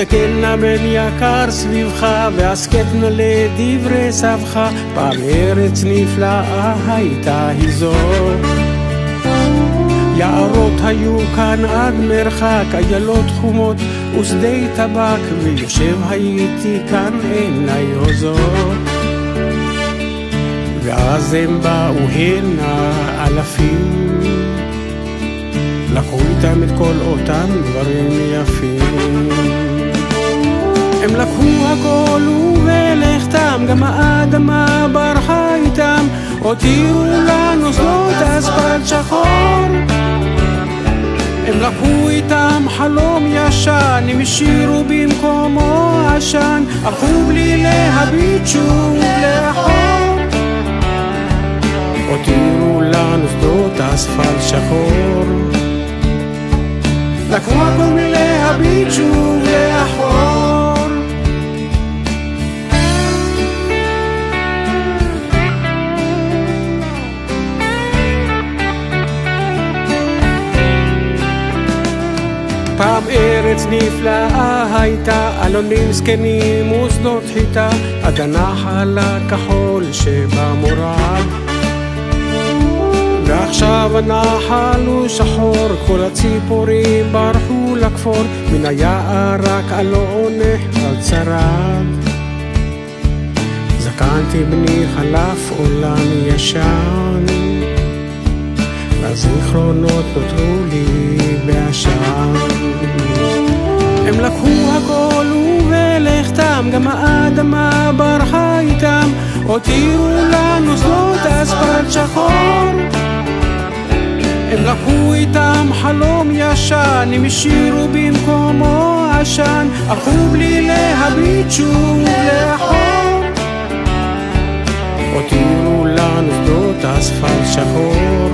הסתכל נא בן יקר סביבך, והסכת נא לדברי סבך, פעם ארץ נפלאה הייתה היא זו. יערות היו כאן עד מרחק, איילות חומות ושדי טבק, ויושב הייתי כאן עיניי הוזות. ואז הם באו הנה אלפים, לקחו איתם את כל אותם דברים יפים. הם לקחו הכל ובלכתם, גם האדמה ברחה איתם, הותירו לנו שדות אספלט שחור. הם לקחו איתם חלום ישן, הם השאירו במקומו עשן, הלכו בלי להביט שוב לאחור. הותירו לנו שדות אספלט שחור, לקחו הכל בלי להביט שוב לאחור. פעם ארץ נפלאה הייתה, אלונים זקנים ושדות חיטה, עד הנחל הכחול שבמורד. ועכשיו הנחל הוא שחור, כל הציפורים ברחו לכפור, מן היער רק אלון נחל צרד. זקנתי בני חלף עולם ישן, הזיכרונות נותרו לי בעשן. הם לקחו הכל ובלכתם, גם האדמה ברחה איתם, הותירו לנו שדות אספלט שחור. הם לקחו איתם חלום ישן, הם השאירו במקומו עשן, הלכו בלי להביט שוב לאחור. הותירו לנו שדות אספלט שחור,